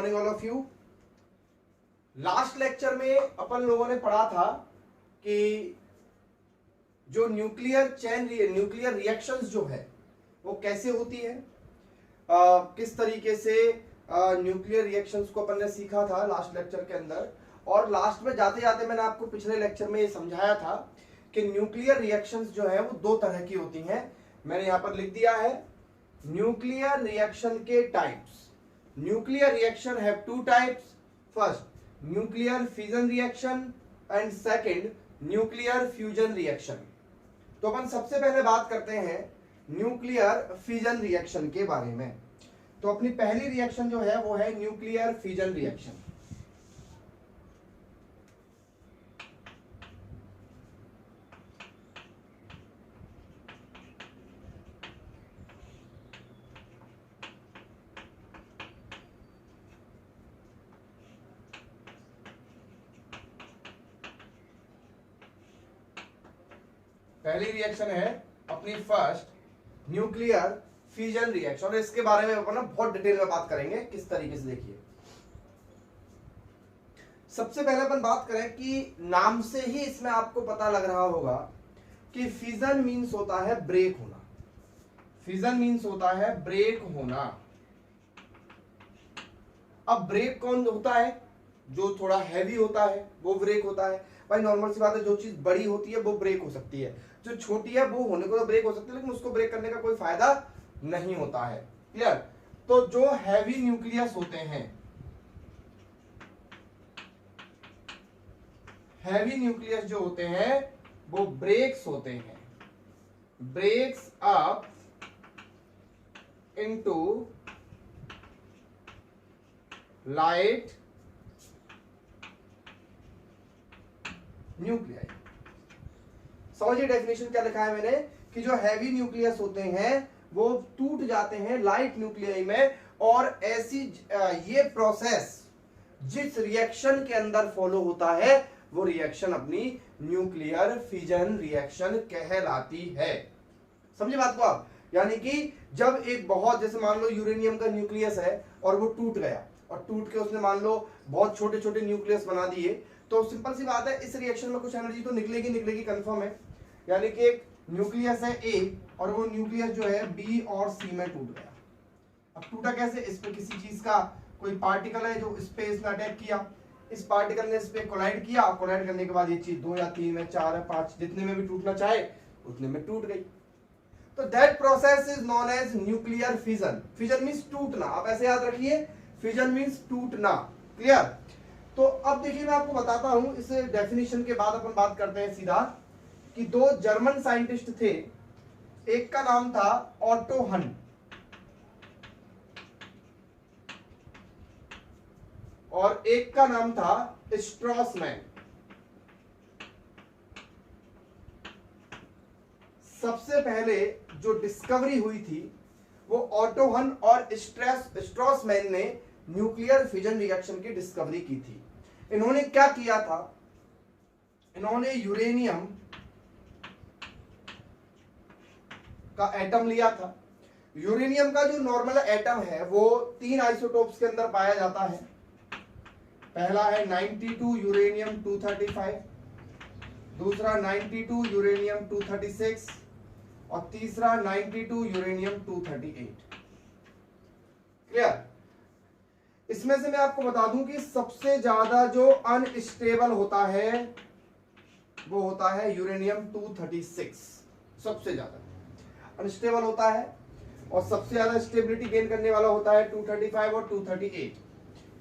Morning all of you. Last lecture में अपन लोगों ने पढ़ा था कि जो न्यूक्लियर रिएक्शंस जो है वो कैसे होती है, किस तरीके से न्यूक्लियर रिएक्शंस को अपन ने सीखा था लास्ट लेक्चर के अंदर। और लास्ट में जाते जाते मैंने आपको पिछले लेक्चर में ये समझाया था कि न्यूक्लियर रिएक्शंस जो है वो दो तरह की होती हैं। मैंने यहां पर लिख दिया है न्यूक्लियर रिएक्शन के types. Nuclear reaction have two types, first nuclear fission reaction and second nuclear fusion reaction. तो अपन सबसे पहले बात करते हैं न्यूक्लियर फिजन रिएक्शन के बारे में। तो अपनी पहली रिएक्शन जो है वो है न्यूक्लियर फिजन रिएक्शन। पहली रिएक्शन है अपनी फर्स्ट न्यूक्लियर फ्यूजन रिएक्शन, और इसके बारे में अपन बहुत डिटेल में बात करेंगे किस तरीके से। देखिए, सबसे पहले अपन बात करें कि नाम से ही इसमें आपको पता लग रहा होगा कि फ्यूजन मींस होता है ब्रेक होना। फ्यूजन मींस होता है ब्रेक होना। अब ब्रेक कौन होता है? जो थोड़ा हैवी होता है वो ब्रेक होता है। भाई नॉर्मल सी बात है, जो चीज बड़ी होती है वो ब्रेक हो सकती है, जो छोटी है वो होने को तो ब्रेक हो सकती है, लेकिन उसको ब्रेक करने का कोई फायदा नहीं होता है। क्लियर? तो जो हैवी न्यूक्लियस होते हैं, हैवी न्यूक्लियस जो होते हैं वो ब्रेक्स होते हैं, breaks up into light nuclei. समझिए डेफिनेशन क्या लिखा है मैंने कि जो हैवी न्यूक्लियस होते हैं वो टूट जाते हैं लाइट न्यूक्लियाई में, और ऐसी ये प्रोसेस जिस रिएक्शन के अंदर फॉलो होता है वो रिएक्शन अपनी न्यूक्लियर फिजन रिएक्शन कहलाती है। समझे बात को आप? यानी कि जब एक बहुत, जैसे मान लो यूरेनियम का न्यूक्लियस है और वो टूट गया, और टूट के उसने मान लो बहुत छोटे छोटे न्यूक्लियस बना दिए, तो सिंपल सी बात है इस रिएक्शन में कुछ एनर्जी तो निकलेगी कंफर्म है। यानी कि एक न्यूक्लियस है ए और वो न्यूक्लियस जो है बी और सी में टूट गया। अब टूटा कैसे? इस पे किसी चीज का कोई पार्टिकल है जो इस पे इसने अटैक किया, इस पार्टिकल ने इस पे कोलाइड किया, कोलाइड करने के बाद ये चीज 2 या 3 या 4 या 5 जितने में भी टूटना चाहे उतने में टूट गई। तो that process is known as nuclear fission. Fission means टूटना, आप ऐसे याद रखिए, फिजन मींस टूटना। क्लियर? तो अब देखिए मैं आपको बताता हूं, इस डेफिनेशन के बाद अपन बात करते हैं सीधा कि दो जर्मन साइंटिस्ट थे, एक का नाम था ऑटो हन और एक का नाम था स्ट्रॉसमैन। सबसे पहले जो डिस्कवरी हुई थी वो ऑटो हन और स्ट्रॉसमैन ने न्यूक्लियर फिजन रिएक्शन की डिस्कवरी की थी। इन्होंने क्या किया था? इन्होंने यूरेनियम का एटम लिया था। यूरेनियम का जो नॉर्मल एटम है वो 3 आइसोटोप्स के अंदर पाया जाता है। पहला है 92 यूरेनियम 235, दूसरा 92 यूरेनियम 236 और तीसरा 92 यूरेनियम 238। क्लियर? इसमें से मैं आपको बता दूं कि सबसे ज्यादा जो अनस्टेबल होता है वो होता है यूरेनियम 236। सबसे ज्यादा अनस्टेबल होता है और सबसे ज्यादा स्टेबिलिटी गेन करने वाला होता है 235 और 238।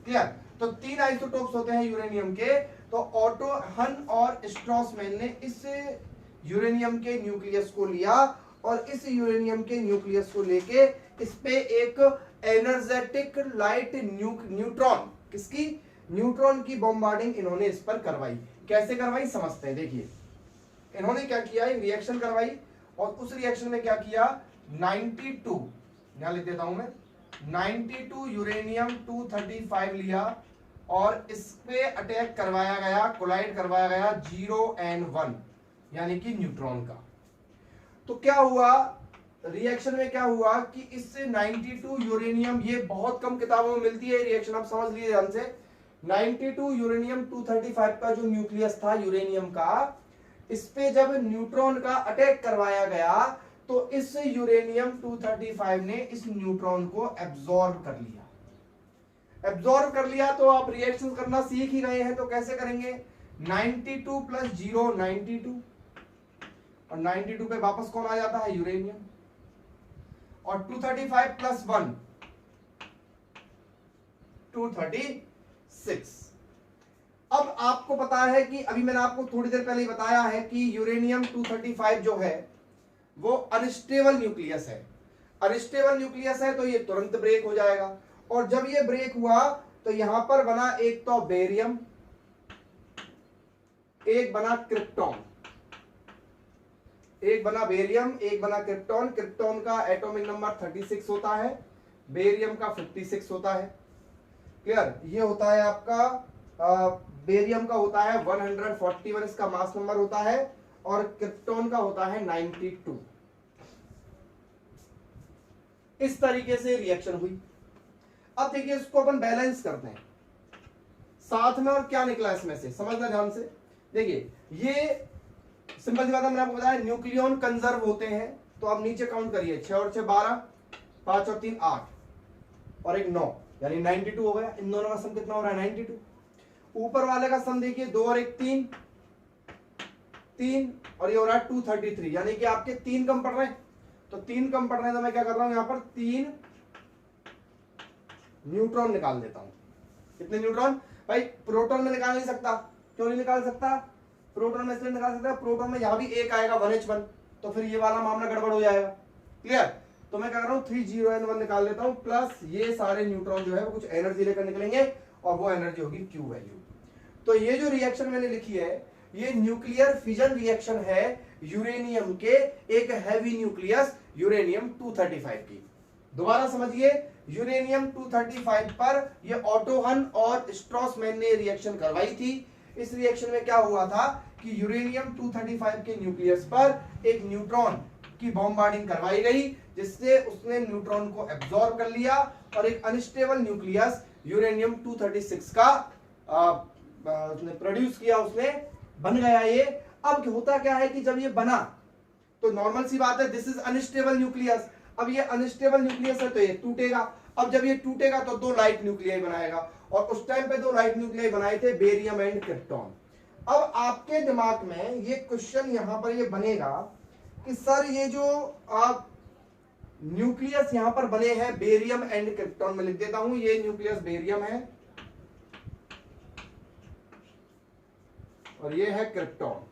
क्लियर? तो 3 आइसोटोप्स होते हैं यूरेनियम के। तो ऑटो हन और स्ट्रॉसमैन ने इस यूरेनियम के न्यूक्लियस को लिया और इस यूरेनियम के न्यूक्लियस को लेके इस पे एक एनर्जेटिक लाइट न्यूट्रॉन, किसकी? न्यूट्रॉन की बॉम्बार्डिंग इन्होंने इस पर करवाई। कैसे करवाई समझते हैं। देखिए, इन्होंने क्या किया, एक रिएक्शन करवाई और उस रिएक्शन में क्या किया, 92, यहां लिख देता हूं मैं, 92 यूरेनियम 235 लिया और इस पे अटैक करवाया गया, कोलाइड करवाया गया 0 and 1 यानी कि न्यूट्रॉन का। तो क्या हुआ रिएक्शन में क्या हुआ कि इससे 92 यूरेनियम, ये बहुत कम किताबों में मिलती है रिएक्शन, आप समझ लीजिए ध्यान से। 92 यूरेनियम 235 का जो न्यूक्लियस था यूरेनियम का, इस पे जब न्यूट्रॉन का अटैक करवाया गया तो इस यूरेनियम 235 ने इस न्यूट्रॉन को एब्जॉर्ब कर लिया। एब्जॉर्ब कर लिया तो आप रिएक्शन करना सीख ही गए हैं, तो कैसे करेंगे? 92 प्लस 0 92, और 92 पे वापस कौन आ जाता है? यूरेनियम। और 235 प्लस 1 236। अब आपको पता है कि अभी मैंने आपको थोड़ी देर पहले बताया है कि यूरेनियम 235 जो है वो अनस्टेबल न्यूक्लियस है। अनस्टेबल न्यूक्लियस है तो ये तुरंत ब्रेक हो जाएगा, और जब ये ब्रेक हुआ तो यहां पर बना एक तो बेरियम, एक बना क्रिप्टॉन, एक बना बेरियम, एक बना क्रिप्टॉन। क्रिप्टॉन का एटॉमिक नंबर 36 होता है, बेरियम का 56 होता है। क्लियर? ये होता है आपका बेरियम का होता है 141, इसका मास नंबर होता है, और क्रिप्टॉन का होता है 92। इस तरीके से रिएक्शन हुई। अब देखिए इसको अपन बैलेंस करते हैं साथ में, और क्या निकला इसमें से समझना ध्यान से। देखिए ये सिंपल सी बात है, मैंने आपको बताया न्यूक्लियन कंजर्व होते हैं, तो आप नीचे काउंट करिए, 6 और 6 12, 5 और 3 8, और एक 9, यानी 92 हो गया। इन दोनों का सम कितना हो रहा है? 92। ऊपर वाले का सम देखिए, 2 और 1 3 3, और ये हो रहा है 233, यानी कि आपके 3 कम पड़ रहे हैं। तो 3 कम पड़ रहे हैं तो मैं क्या कर रहा हूं, यहां पर 3 न्यूट्रॉन निकाल देता हूं। कितने न्यूट्रॉन? भाई प्रोटॉन में निकाल नहीं सकता। क्यों नहीं निकाल सकता? प्रोटॉन में इसलिए निकाल सकता है, प्रोटॉन में यहां भी एक आएगा 1H1, तो फिर ये वाला मामला गड़बड़ हो जाएगा। क्लियर? तो मैं क्या कर रहा हूं, 30N1 निकाल लेता हूं, प्लस ये सारे न्यूट्रॉन जो है वो कुछ एनर्जी लेकर निकलेंगे, और वो एनर्जी होगी Q वैल्यू। तो ये जो रिएक्शन मैंने लिखी है ये न्यूक्लियर फिजन रिएक्शन है यूरेनियम के एक हैवी न्यूक्लियस यूरेनियम 235 की। दोबारा समझिए, यूरेनियम 235 पर ये ऑटो हन और स्ट्रॉसमैन ने रिएक्शन करवाई थी। इस रिएक्शन में क्या हुआ था कि यूरेनियम 235 के न्यूक्लियस पर एक न्यूट्रॉन की बॉम्बार्डिंग करवाई गई, जिससे उसने न्यूट्रॉन को एब्जॉर्ब कर लिया, और एक अनस्टेबल न्यूक्लियस यूरेनियम 236 का उसने प्रोड्यूस किया, उसने बन गया ये। अब होता क्या है कि जब ये बना तो नॉर्मल सी बात है, दिस इज अनस्टेबल न्यूक्लियस। अब ये अनस्टेबल न्यूक्लियस है तो ये टूटेगा। अब जब ये टूटेगा तो 2 लाइट न्यूक्लियाई बनाएगा, और उस टाइम पे 2 लाइट न्यूक्लियाई बनाए थे, बेरियम एंड क्रिप्टॉन। अब आपके दिमाग में ये क्वेश्चन यहां पर ये बनेगा कि सर ये जो आप न्यूक्लियस यहां पर बने हैं बेरियम एंड क्रिप्टॉन, में लिख देता हूं, ये न्यूक्लियस बेरियम है और ये है क्रिप्टॉन।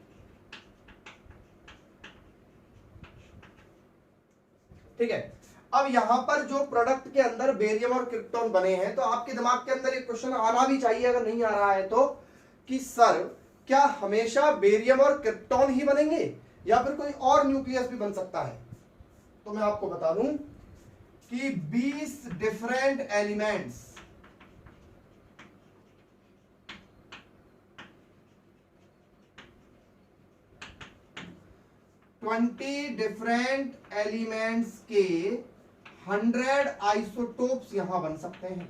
ठीक है? अब यहां पर जो प्रोडक्ट के अंदर बेरियम और क्रिप्टॉन बने हैं, तो आपके दिमाग के अंदर एक क्वेश्चन आना भी चाहिए, अगर नहीं आ रहा है तो, कि सर क्या हमेशा बेरियम और क्रिप्टॉन ही बनेंगे या फिर कोई और न्यूक्लियस भी बन सकता है? तो मैं आपको बता दूं कि 20 डिफरेंट एलिमेंट्स 20 डिफरेंट एलिमेंट्स के 100 आइसोटोप्स यहां बन सकते हैं।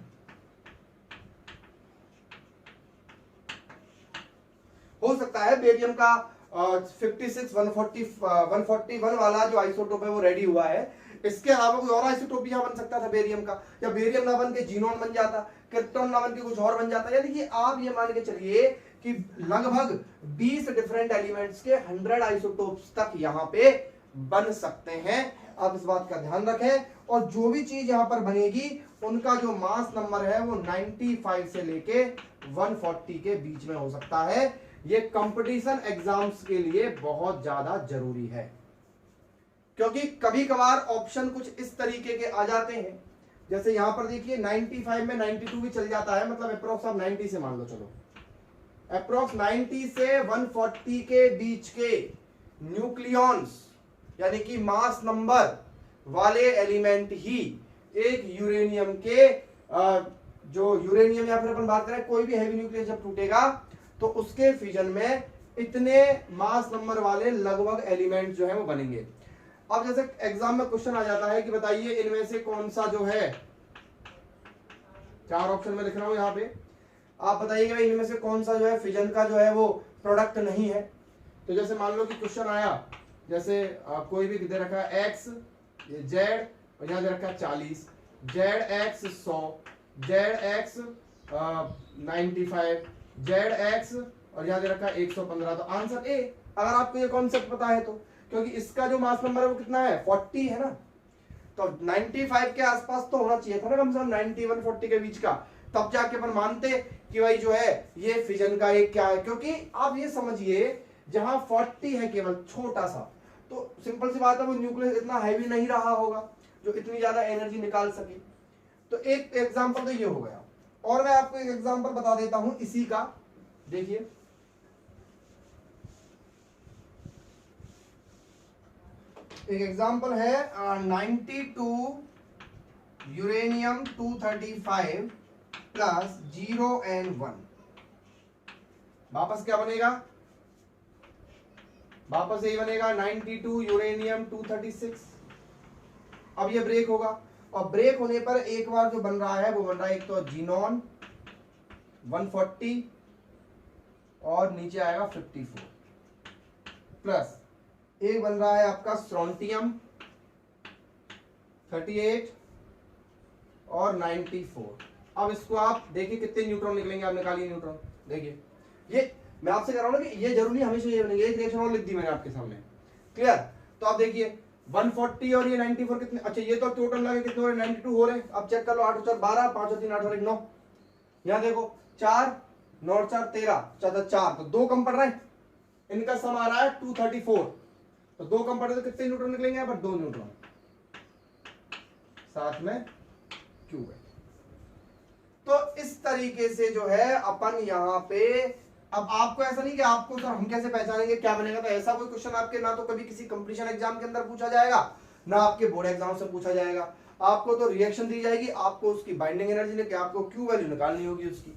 हो सकता है बेरियम का 56 141 वाला जो आइसोटोप है वो रेडी हुआ है, इसके अलावा कोई और आइसोटोप यहां बन सकता था बेरियम का, या बेरियम ना बन के जीनोन बन जाता, क्रिप्टॉन ना बन के कुछ और बन जाता। यानी कि आप ये मान के चलिए कि लगभग 20 डिफरेंट एलिमेंट्स के 100 आइसोटोप्स तक यहां पे बन सकते हैं। आप इस बात का ध्यान रखें, और जो भी चीज यहां पर बनेगी उनका जो मास नंबर है वो 95 से लेके 140 के बीच में हो सकता है। ये कंपटीशन एग्जाम्स के लिए बहुत ज्यादा जरूरी है, क्योंकि कभी कभार ऑप्शन कुछ इस तरीके के आ जाते हैं। जैसे यहां पर देखिए 95 में 92 भी चल जाता है, मतलब अप्रोक्स आप 90 से मान लो, चलो अप्रोक्स 90 से 140 के बीच के न्यूक्लियॉन्स यानी कि मास नंबर वाले एलिमेंट ही एक यूरेनियम के जो यूरेनियम या फिर अपन बात करें कोई भी हैवी न्यूक्लियस जब टूटेगा तो उसके फ्यूजन में इतने मास नंबर वाले लगभग एलिमेंट जो है वो बनेंगे। अब जैसे एग्जाम में क्वेश्चन आ जाता है कि बताइए इनमें से कौन सा जो है, 4 ऑप्शन में लिख रहा हूं यहाँ पे, आप बताइएगा इनमें से कौन सा जो है फिजन का जो है वो प्रोडक्ट नहीं है। तो जैसे मान लो कि क्वेश्चन आया, जैसे कोई भी दे रखा है एक्स, जेड, और यहाँ दे रखा है 40, Z x 100, Z x 95, Z x और यहाँ दे रखा है 115। तो आंसर ए, अगर आपको ये कॉन्सेप्ट पता है तो, क्योंकि इसका जो मास नंबर है वो कितना है 40 है ना, तो 95 के आसपास तो होना चाहिए था ना, कम से कम 91 40 के बीच का, तब जाके अपन मानते कि भाई जो है ये फिजन का एक क्या है। क्योंकि आप ये समझिए जहां 40 है केवल छोटा सा, तो सिंपल सी बात है वो न्यूक्लियस इतना हैवी नहीं रहा होगा जो इतनी ज्यादा एनर्जी निकाल सके। तो एक एग्जांपल तो ये हो गया, और मैं आपको एक एग्जांपल बता देता हूं इसी का। देखिए एक एग्जांपल है 92 यूरेनियम 235 प्लस 0 and 1। वापस क्या बनेगा, वापस यही बनेगा 92 यूरेनियम 236। अब ये ब्रेक होगा, और ब्रेक होने पर एक बार जो बन रहा है वो बन रहा है एक तो जीनॉन 140 और नीचे आएगा 54, प्लस एक बन रहा है आपका स्ट्रोंटियम 38 और 94। अब इसको आप देखिए कितने न्यूट्रॉन निकलेंगे, आप निकालिए न्यूट्रॉन। देखिए ये मैं आपसे कह रहा हूं ना कि ये जरूरी हमेशा ये बनेंगे, एक रिएक्शन और लिख दी मैंने आपके सामने, क्लियर। तो आप देखिए 140 और ये 94 कितने, अच्छा ये तो टोटल लगे कितने हो रहे, 92 हो रहे। अब चेक कर लो, 8 और 4 12, 5 और 3 8 और 1 9। यहाँ देखो 4 9 और 4 13, 4 तो 2 कम पड़ रहे हैं, इनका सम आ रहा है 234। तो 2 कम पड़े तो कितने न्यूट्रॉन निकलेंगे यहाँ पर, 2 न्यूट्रॉन, साथ में क्यूब है। तो इस तरीके से जो है अपन यहाँ पे, अब आपको ऐसा नहीं कि आपको सर हम कैसे पहचानेंगे क्या बनेगा, तो ऐसा कोई क्वेश्चन आपके ना तो कभी किसी कंपटीशन एग्जाम के अंदर पूछा जाएगा ना आपके बोर्ड एग्जाम से पूछा जाएगा। आपको तो रिएक्शन दी जाएगी, आपको उसकी बाइंडिंग एनर्जी लेके आपको क्यू वैल्यू निकालनी होगी उसकी,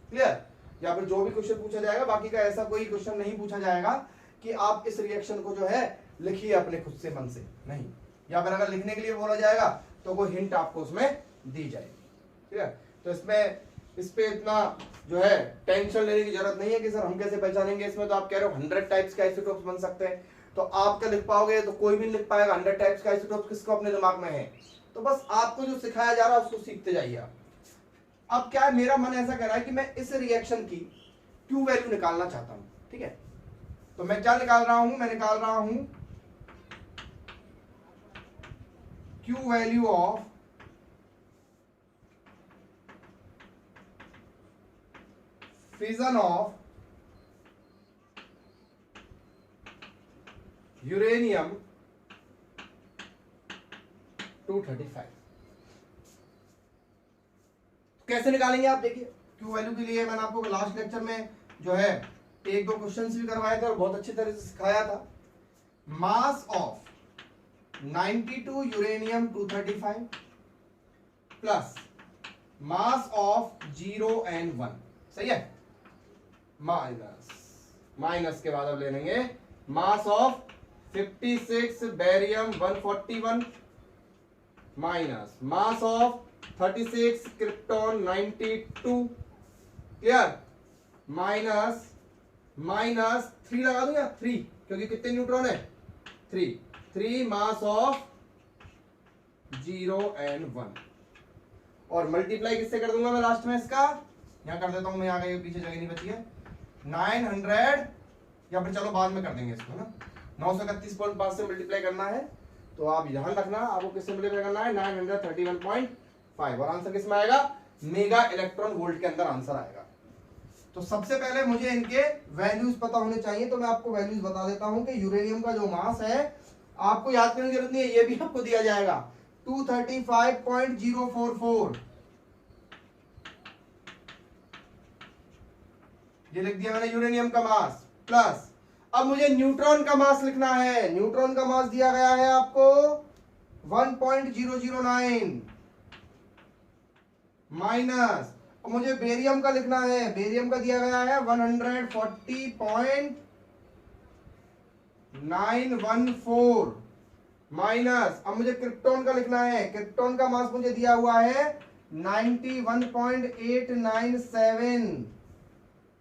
क्लियर। या फिर जो भी क्वेश्चन पूछा जाएगा, बाकी का ऐसा कोई क्वेश्चन नहीं पूछा जाएगा कि आप इस रिएक्शन को जो है लिखिए अपने खुद से मन से, नहीं। या फिर अगर लिखने के लिए बोला जाएगा तो कोई हिंट आपको उसमें दी जाएगी, ठीक है। तो इसमें इस पे इतना जो है टेंशन लेने की जरूरत नहीं है कि सर हम कैसे पहचानेंगे। इसमें तो आप कह रहे हो 100 टाइप्स के आइसोटोप्स बन सकते हैं, तो आप क्या लिख पाओगे, तो कोई भी लिख पाएगा। 100 टाइप्स का आइसोटोप्स किसको अपने दिमाग में है, तो बस आपको जो सिखाया जा रहा है उसको सीखते जाइए आप। अब क्या है, मेरा मन ऐसा कह रहा है कि मैं इस रिएक्शन की क्यू वैल्यू निकालना चाहता हूं, ठीक है। तो मैं क्या निकाल रहा हूं, मैं निकाल रहा हूं Q value of fission of uranium 235। कैसे निकालेंगे आप देखिए क्यू वैल्यू के लिए। मैंने आपको लास्ट लेक्चर में जो है 1-2 क्वेश्चंस भी करवाए थे और बहुत अच्छी तरह से सिखाया था। Mass of 92 uranium 235 plus mass of 0 and 1, सही है। माइनस के बाद अब ले लेंगे mass of 56 barium 141 minus mass of 36 krypton 92, clear, minus 3 लगा दूं या 3, क्योंकि कितने न्यूट्रॉन है 3 मास ऑफ 0 and 1 और मल्टीप्लाई किससे कर दूंगा मैं लास्ट में, इसका यहां कर देता हूं मैं, यहाँ पीछे जगह नहीं बची है, 900 या फिर चलो बाद में कर देंगे इसको ना, 931.5 से मल्टीप्लाई करना है। तो आप ध्यान रखना आपको किससे मल्टीप्लाई करना है, 931.5 और आंसर किसमें आएगा, मेगा इलेक्ट्रॉन वोल्ट के अंदर आंसर आएगा। तो सबसे पहले मुझे इनके वैल्यूज पता होने चाहिए, तो मैं आपको वैल्यूज बता देता हूं कि यूरेनियम का जो मास है आपको याद करने की जरूरत नहीं है, ये भी आपको दिया जाएगा 235.044, ये लिख दिया मैंने यूरेनियम का मास। प्लस अब मुझे न्यूट्रॉन का मास लिखना है, न्यूट्रॉन का मास दिया गया है आपको 1.009 माइनस, अब मुझे बेरियम का लिखना है, बेरियम का दिया गया है 140.914 माइनस, अब मुझे क्रिप्टॉन का लिखना है, क्रिप्टॉन का मास मुझे दिया हुआ है 91.897,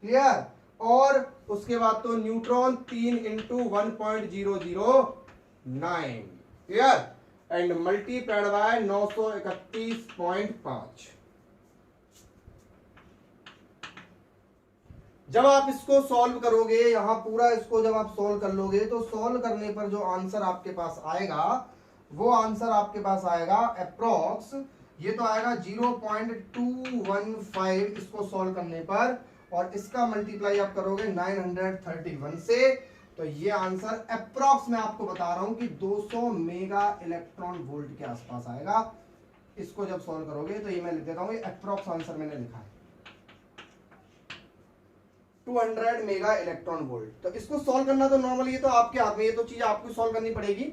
क्लियर। और उसके बाद तो neutron 3 into 1.009, clear, and multiplied by 931.5। जब आप इसको सॉल्व करोगे, यहां पूरा इसको जब आप सॉल्व कर लोगे, तो सॉल्व करने पर जो आंसर आपके पास आएगा, वो आंसर आपके पास आएगा अप्रोक्स, ये तो आएगा 0.215 इसको सॉल्व करने पर, और इसका मल्टीप्लाई आप करोगे 931 से, तो ये आंसर अप्रोक्स मैं आपको बता रहा हूं कि 200 मेगा इलेक्ट्रॉन वोल्ट के आसपास आएगा। इसको जब सॉल्व करोगे तो ये मैं लिख देता हूं, ये अप्रोक्स आंसर मैंने लिखा है 200 मेगा इलेक्ट्रॉन वोल्ट। तो इसको सॉल्व करना तो नॉर्मली ये तो आपके हाथ में, ये तो चीज आपको सॉल्व करनी पड़ेगी।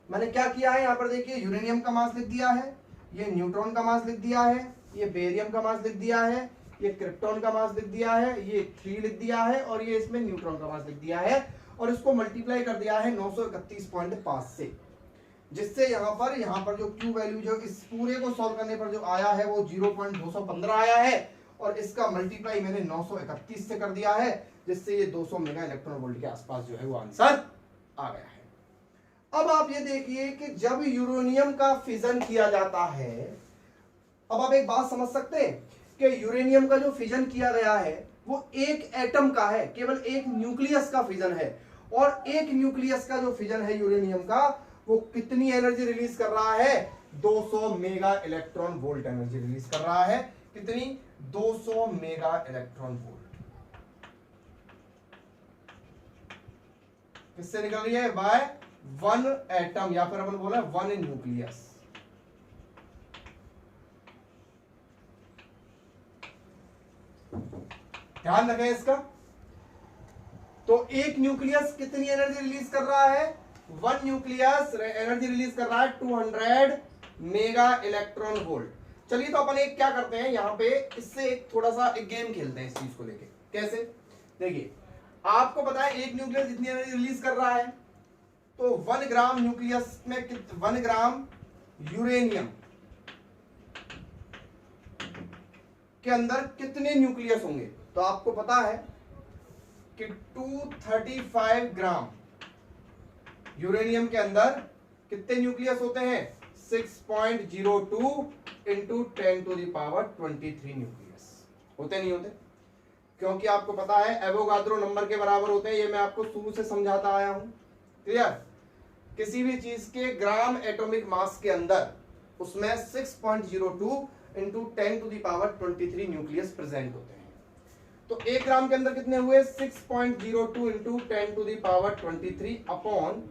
मैंने क्या किया है, यहाँ पर देखिए यूरेनियम का मास लिख दिया है, ये न्यूट्रॉन का मास लिख दिया है, ये बेरियम का मास लिख दिया है, ये क्रिप्टॉन का मास लिख दिया है, ये 3 लिख दिया है, और ये इसमें न्यूट्रॉन का मास लिख दिया है, और इसको मल्टीप्लाई कर दिया है 931.5 से, जिससे यहाँ पर जो Q वैल्यू जो इस पूरे को सॉल्व करने पर जो आया है वो 0.215 आया है, और इसका मल्टीप्लाई मैंने 931 से कर दिया है, जिससे ये 200 मेगा इलेक्ट्रॉन वोल्ट के आसपास जो है वो आंसर आ गया है। अब आप ये देखिए कि जब यूरेनियम का फिजन किया जाता है, अब आप एक बात समझ सकते हैं कि यूरेनियम का जो फिजन किया गया है वो एक एटम का है, केवल एक न्यूक्लियस का फिजन है, और एक न्यूक्लियस का जो फिजन है यूरेनियम का, वो कितनी एनर्जी रिलीज कर रहा है, 200 mega electron volt energy release कर रहा है। कितनी, 200 मेगा इलेक्ट्रॉन वोल्ट। किससे निकल रही है, बाय 1 एटम, या फिर अपन बोला 1 न्यूक्लियस। ध्यान रखें इसका। तो एक न्यूक्लियस कितनी एनर्जी रिलीज कर रहा है, 1 न्यूक्लियस एनर्जी रिलीज कर रहा है 200 मेगा इलेक्ट्रॉन वोल्ट। चलिए तो अपन एक क्या करते हैं, यहां पे इससे एक थोड़ा सा एक गेम खेलते हैं इस चीज को लेके। कैसे, देखिए आपको पता है एक न्यूक्लियस जितनी एनर्जी रिलीज कर रहा है, तो 1 ग्राम न्यूक्लियस में 1 ग्राम यूरेनियम के अंदर कितने न्यूक्लियस होंगे, तो आपको पता है कि 235 ग्राम यूरेनियम के अंदर कितने न्यूक्लियस होते हैं, 6.02 into 10 to the power 23 nucleus होते, नहीं होते, क्योंकि आपको पता है एवोगाद्रो नंबर के बराबर होते हैं, ये मैं आपको शुरू से समझाता आया हूं, क्लियर। किसी भी चीज के ग्राम एटॉमिक मास के अंदर उसमें 6.02 into 10 to the power 23 nucleus present होते हैं। तो 1 ग्राम के अंदर कितने हुए, 6.02 into 10 to the power 23 upon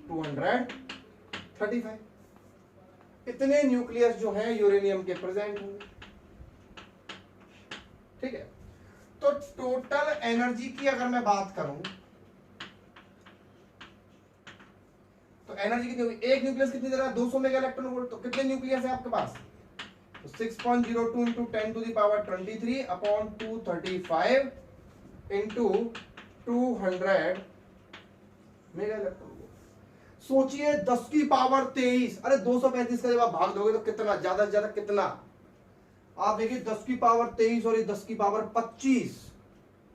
235। इतने न्यूक्लियस जो हैं यूरेनियम के प्रेजेंट होंगे, ठीक है। तो टोटल एनर्जी की अगर मैं बात करूं, तो एनर्जी कितनी होगी, एक न्यूक्लियस कितनी दे रहा है, 200 मेगा इलेक्ट्रॉन वोल्ट। तो कितने न्यूक्लियस है आपके पास, तो 6.02 into 10 to the power 23 upon 235 into 200 mega electron volt. सोचिए 10 की पावर 23, अरे 235 का जब आप भाग दोगे तो कितना, ज्यादा से ज्यादा कितना, आप देखिए 10 की पावर 23 और ये 10 की पावर 25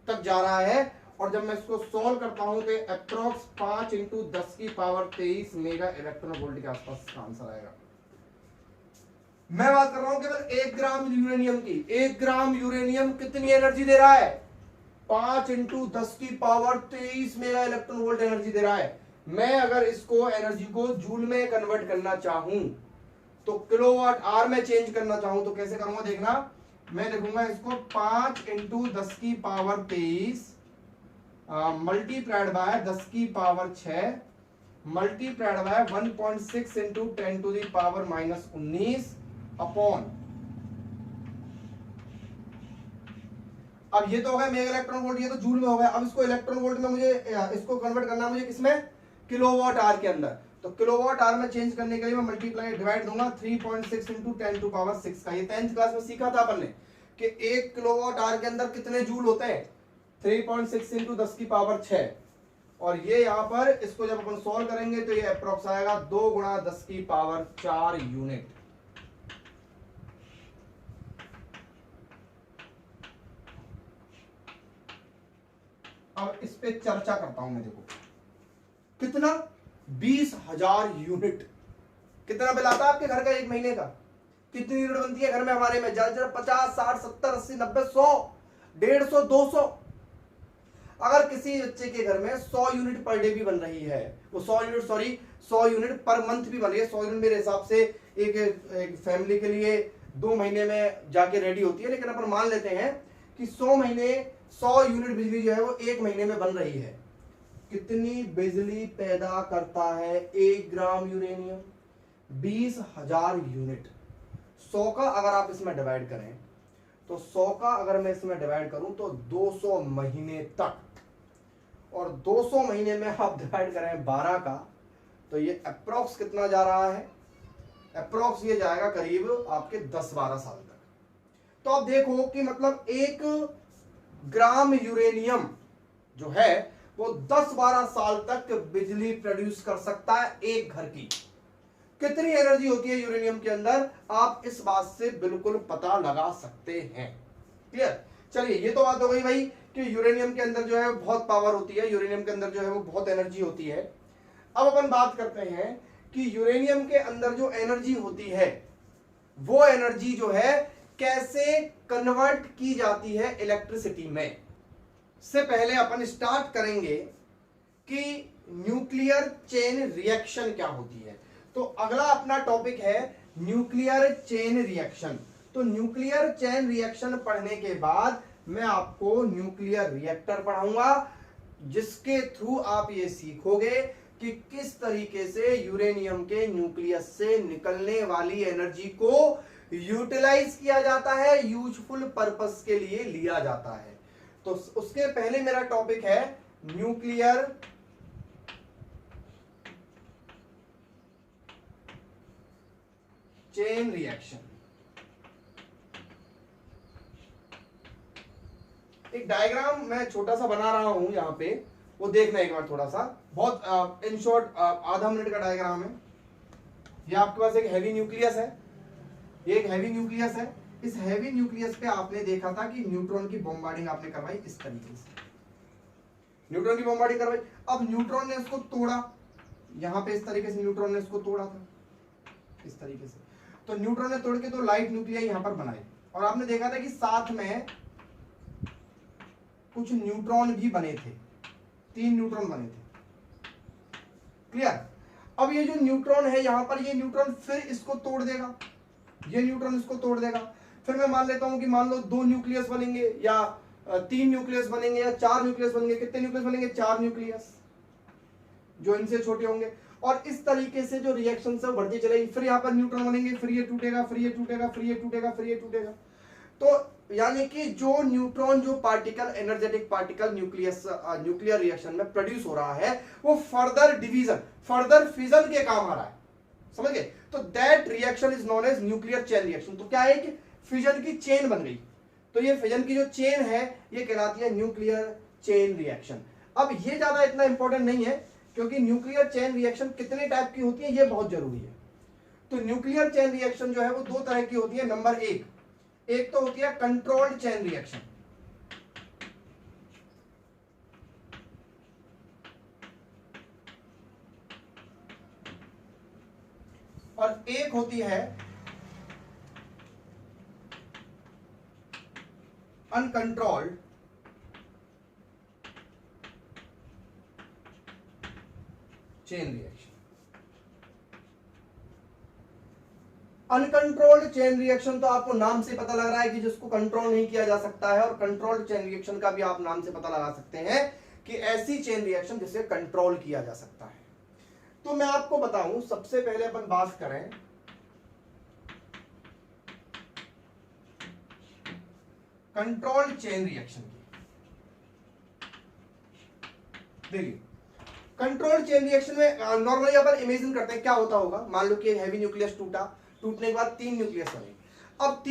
तक जा रहा है, और जब मैं इसको सोल्व करता हूं तो अप्रोक्स 5 इंटू 10 की पावर 23 मेगा इलेक्ट्रॉन वोल्ट के आसपास इसका आंसर आएगा। मैं बात कर रहा हूं केवल 1 ग्राम यूरेनियम की। 1 ग्राम यूरेनियम कितनी एनर्जी दे रहा है, 5 इंटू 10 की पावर 23 मेगा इलेक्ट्रॉन वोल्ट एनर्जी दे रहा है। मैं अगर इसको एनर्जी को जूल में कन्वर्ट करना चाहूं, तो किलोवाट आवर में चेंज करना चाहूं, तो कैसे करूंगा देखना, मैं लिखूंगा इसको 5 इंटू 10 की पावर 23 मल्टीप्लाइड बाय 10 की power 6 multiplied by 1.6 into 10 to the power -19 upon, अब ये तो हो गया मेगा इलेक्ट्रॉन वोल्ट, ये तो जूल में हो गया। अब इसको इलेक्ट्रॉन वोल्ट में मुझे इसको कन्वर्ट करना है मुझे किसमें, किलोवाट आवर के अंदर। तो किलोवाट आवर में चेंज करने के लिए मैं मल्टीप्लाई डिवाइड दूंगा 3.6 इंटू 10 टू पावर 6 का। ये 10th क्लास में सीखा था अपन ने कि 1 किलोवाट आवर के अंदर कितने जूल होते हैं, 3.6 इंटू 10 की पावर 6 और ये यहां पर इसको जब अपन सॉल्व करेंगे तो ये अप्रोक्स आएगा 2 गुणा 10 की पावर 4 यूनिट। अब इस पे चर्चा करता हूं मैं। देखो कितना, 20,000 यूनिट। कितना बिल आता है आपके घर का एक महीने का? कितनी यूनिट बनती है घर में हमारे में? ज्यादा 50, 60, 70, 80, 90, 100, 150, 200। अगर किसी बच्चे के घर में 100 यूनिट पर डे भी बन रही है, वो 100 यूनिट पर मंथ भी बन रही है। 100 यूनिट मेरे हिसाब से एक फैमिली के लिए 2 महीने में जाके रेडी होती है, लेकिन अपन मान लेते हैं कि 100 यूनिट बिजली जो है वो 1 महीने में बन रही है। कितनी बिजली पैदा करता है 1 ग्राम यूरेनियम? 20,000 यूनिट। 100 का अगर आप इसमें डिवाइड करें तो 100 का अगर मैं इसमें डिवाइड करूं तो 200 महीने तक, और 200 महीने में आप डिवाइड करें 12 का, तो ये अप्रोक्स कितना जा रहा है? अप्रोक्स ये जाएगा करीब आपके 10-12 साल तक। तो आप देखो कि मतलब 1 ग्राम यूरेनियम जो है वो 10-12 साल तक बिजली प्रोड्यूस कर सकता है एक घर की। कितनी एनर्जी होती है यूरेनियम के अंदर, आप इस बात से बिल्कुल पता लगा सकते हैं। क्लियर? चलिए, ये तो बात हो गई भाई कि यूरेनियम के अंदर जो है बहुत पावर होती है, यूरेनियम के अंदर जो है वो बहुत एनर्जी होती है। अब अपन बात करते हैं कि यूरेनियम के अंदर जो एनर्जी होती है वो एनर्जी जो है कैसे कन्वर्ट की जाती है इलेक्ट्रिसिटी में। से पहले अपन स्टार्ट करेंगे कि न्यूक्लियर चेन रिएक्शन क्या होती है। तो अगला अपना टॉपिक है न्यूक्लियर चेन रिएक्शन। तो न्यूक्लियर चेन रिएक्शन पढ़ने के बाद मैं आपको न्यूक्लियर रिएक्टर पढ़ाऊंगा, जिसके थ्रू आप ये सीखोगे कि किस तरीके से यूरेनियम के न्यूक्लियस से निकलने वाली एनर्जी को यूटिलाइज किया जाता है, यूजफुल पर्पस के लिए लिया जाता है। तो उसके पहले मेरा टॉपिक है न्यूक्लियर चेन रिएक्शन। एक डायग्राम मैं छोटा सा बना रहा हूं यहां पे, वो देखना एक बार थोड़ा सा, बहुत इन शॉर्ट आधा मिनट का डायग्राम है। ये आपके पास एक हैवी न्यूक्लियस है, ये एक हैवी न्यूक्लियस है। इस हैवी न्यूक्लियस पे आपने देखा था कि न्यूट्रॉन की बॉम्बार्डिंग आपने करवाई इस तरीके से, न्यूट्रॉन की बॉम्बार्डिंग करवाई। अब न्यूट्रॉन ने इसको तोड़ा, यहां पे इस तरीके से न्यूट्रॉन ने इसको तोड़ा था, इस तरीके से। तो न्यूट्रॉन ने तोड़ के तो लाइट न्यूक्लियाई यहां पर बनाई, और आपने देखा था कि साथ में कुछ न्यूट्रॉन भी बने थे, 3 न्यूट्रॉन बने थे। क्लियर? अब ये जो न्यूट्रॉन है यहां पर, ये न्यूट्रॉन फिर इसको तोड़ देगा, ये न्यूट्रॉन इसको तोड़ देगा। फिर मैं मान लेता हूं कि मान लो 2 न्यूक्लियस बनेंगे या 3 न्यूक्लियस बनेंगे या 4 न्यूक्लियस बनेंगे। कितने न्यूक्लियस बनेंगे? 4 न्यूक्लियस, जो इनसे छोटे होंगे। और इस तरीके से जो रिएक्शन से बढ़ती चलेगी। फिर यहाँ पर न्यूट्रॉन बनेंगे, फिर ये टूटेगा, फिर ये टूटेगा, फिर ये टूटेगा, फिर ये टूटेगा। तो यानी कि जो न्यूट्रॉन, जो particle, energetic particle nuclear reaction में प्रोड्यूस हो रहा है, वो फर्दर डिवीजन, फर्दर फिजन के काम आ रहा है। समझ गए? तो that reaction is known as nuclear chain reaction. तो क्या है कि फिजन की चेन बन गई। तो ये फिजन की जो चेन है ये कहलाती है न्यूक्लियर चेन रिएक्शन। अब ये ज्यादा इतना इंपॉर्टेंट नहीं है, क्योंकि न्यूक्लियर चेन रिएक्शन कितने टाइप की होती है ये बहुत जरूरी है। तो न्यूक्लियर चेन रिएक्शन जो है वो 2 तरह की होती है। नंबर 1 तो होती है कंट्रोल्ड चेन रिएक्शन, और एक होती है uncontrolled chain reaction. Uncontrolled chain reaction तो आपको नाम से पता लग रहा है कि जिसको कंट्रोल नहीं किया जा सकता है, और कंट्रोल्ड चेन रिएक्शन का भी आप नाम से पता लगा सकते हैं कि ऐसी चेन रिएक्शन जिसे कंट्रोल किया जा सकता है। तो मैं आपको बताऊं, सबसे पहले अपन बात करें कंट्रोल्ड चेन रिएक्शन की। देखिए, कंट्रोल चेन रिएक्शन में नॉर्मली अपन इमेजिन करते हैं क्या होता होगा। मान लो कि एक हैवी न्यूक्लियस टूटा, टूटने के बाद 3 न्यूक्लियस बने। अब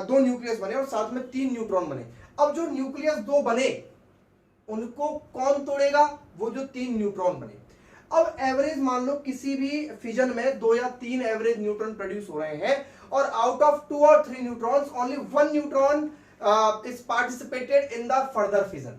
2 न्यूक्लियस बने और साथ में 3 न्यूट्रॉन बने। अब जो न्यूक्लियस 2 बने उनको कौन तोड़ेगा? वो जो 3 न्यूट्रॉन बने। अब एवरेज मान लो किसी भी फिजन में 2 या 3 एवरेज न्यूट्रॉन प्रोड्यूस हो रहे हैं और आउट ऑफ 2 और 3 neutrons only 1 neutron is participated in the further fission.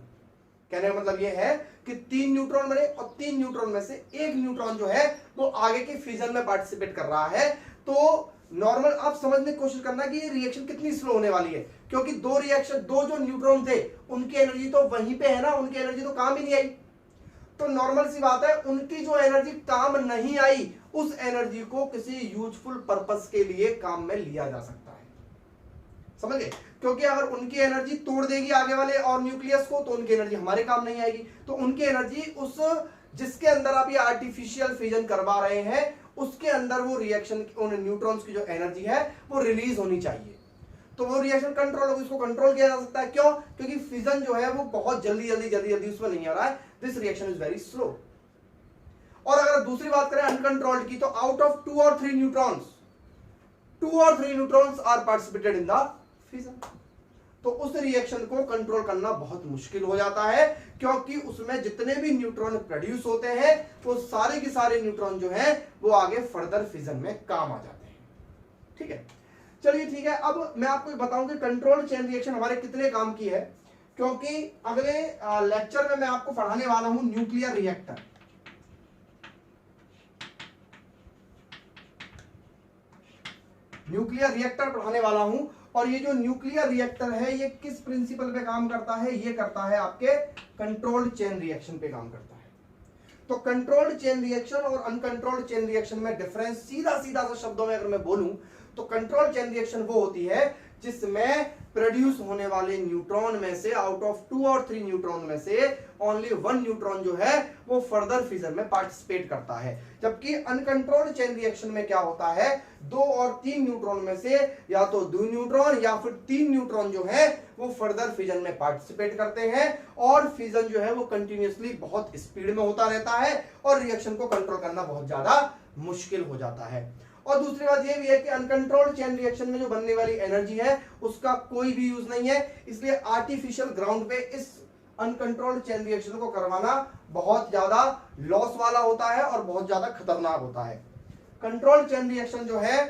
कहने का मतलब ये है कि 3 न्यूट्रॉन बने और 3 न्यूट्रॉन में से एक न्यूट्रॉन जो है वो आगे के फिजन में पार्टिसिपेट कर रहा है। तो नॉर्मल आप समझने की कोशिश करना कि ये रिएक्शन कितनी स्लो होने वाली है, क्योंकि दो जो न्यूट्रॉन थे उनकी एनर्जी तो वहीं पे है ना, उनकी एनर्जी तो काम ही नहीं आई। तो नॉर्मल सी बात है उनकी जो एनर्जी काम नहीं आई उस एनर्जी को किसी यूजफुल पर्पस के लिए काम में लिया जा सकता है। समझ गए? क्योंकि अगर उनकी एनर्जी तोड़ देगी आगे वाले और न्यूक्लियस को तो उनकी एनर्जी हमारे काम नहीं आएगी। तो उनकी एनर्जी उस जिसके अंदर आप ये आर्टिफिशियल फिजन करवा रहे हैं उसके अंदर वो रिएक्शन उन न्यूट्रॉन्स की जो एनर्जी है वो रिलीज होनी चाहिए। तो वो रिएक्शन कंट्रोल होगी, उसको कंट्रोल किया जा सकता है। क्यों? क्योंकि फिजन जो है वो बहुत जल्दी उसमें नहीं आ रहा है। This reaction is very slow. और अगर दूसरी बात करें अनकंट्रोल्ड की, तो आउट ऑफ 2 और 3 neutrons are participated in the fission. तो उस रिएक्शन को कंट्रोल करना बहुत मुश्किल हो जाता है, क्योंकि उसमें जितने भी न्यूट्रॉन प्रोड्यूस होते हैं वो सारे के सारे न्यूट्रॉन जो हैं वो आगे फर्दर फिजन में काम आ जाते हैं। ठीक है, चलिए ठीक है। अब मैं आपको बताऊं कि कंट्रोल चेन रिएक्शन हमारे कितने काम की है, क्योंकि अगले लेक्चर में मैं आपको पढ़ाने वाला हूं न्यूक्लियर रिएक्टर। न्यूक्लियर रिएक्टर पढ़ाने वाला हूं और ये जो न्यूक्लियर रिएक्टर है ये किस प्रिंसिपल पे काम करता है? ये करता है आपके कंट्रोल्ड चेन रिएक्शन पे काम करता है। तो कंट्रोल्ड चेन रिएक्शन और अनकंट्रोल्ड चेन रिएक्शन में डिफरेंस सीधा सा शब्दों में अगर मैं बोलूं तो कंट्रोल चेन रिएक्शन वो होती है जिसमें प्रोड्यूस होने वाले न्यूट्रॉन में से आउट ऑफ 2 और 3 न्यूट्रॉन में से ओनली 1 न्यूट्रॉन जो है वो फर्दर फिजन में पार्टिसिपेट करता है। जबकि अनकंट्रोल्ड चेन रिएक्शन में क्या होता है, 2 और 3 न्यूट्रॉन में से या तो 2 न्यूट्रॉन या फिर 3 न्यूट्रॉन जो है वो फर्दर फिजन में पार्टिसिपेट करते हैं और फिजन जो है वो कंटिन्यूअसली बहुत स्पीड में होता रहता है और रिएक्शन को कंट्रोल करना बहुत ज्यादा मुश्किल हो जाता है। और दूसरी बात यह भी है कि अनकंट्रोल्ड चेन रिएक्शन में जो बनने वाली एनर्जी है उसका कोई भी यूज नहीं है, इसलिए आर्टिफिशियल ग्राउंड पे इस अनकंट्रोल्ड चेन रिएक्शन को करवाना बहुत ज्यादा लॉस वाला होता है और बहुत ज्यादा खतरनाक होता है। कंट्रोल्ड चेन रिएक्शन जो है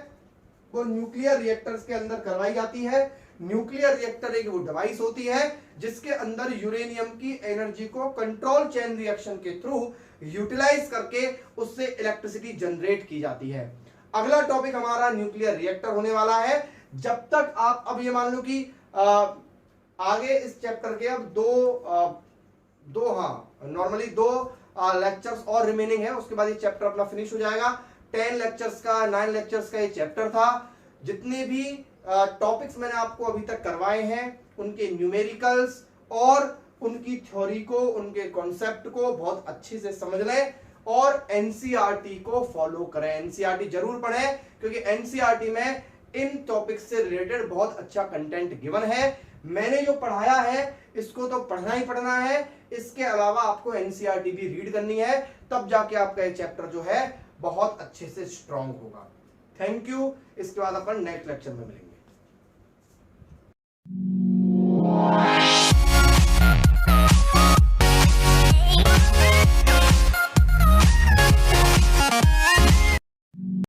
वो न्यूक्लियर रिएक्टर्स के अंदर करवाई जाती है। न्यूक्लियर रिएक्टर एक वो डिवाइस होती है जिसके अंदर यूरेनियम की एनर्जी को कंट्रोल चेन रिएक्शन के थ्रू यूटिलाइज करके उससे इलेक्ट्रिसिटी जनरेट की जाती है। अगला टॉपिक हमारा न्यूक्लियर रिएक्टर होने वाला है। जब तक आप अब ये मान लो कि आगे इस चैप्टर के अब नॉर्मली दो लेक्चर्स और रिमेनिंग है, उसके बाद ये चैप्टर अपना फिनिश हो जाएगा। 10 लेक्चर्स का 9 लेक्चर्स का ये चैप्टर था। जितने भी टॉपिक्स मैंने आपको अभी तक करवाए हैं उनके न्यूमेरिकल्स और उनकी थ्योरी को, उनके कॉन्सेप्ट को बहुत अच्छे से समझ लें और एनसीईआरटी को फॉलो करें। एनसीईआरटी जरूर पढ़ें क्योंकि एनसीईआरटी में इन टॉपिक्स से रिलेटेड बहुत अच्छा कंटेंट गिवन है। मैंने जो पढ़ाया है इसको तो पढ़ना ही पढ़ना है, इसके अलावा आपको एनसीईआरटी भी रीड करनी है, तब जाके आपका ये चैप्टर जो है बहुत अच्छे से स्ट्रांग होगा। Thank you. इसके बाद अपन नेक्स्ट लेक्चर में मिलेंगे।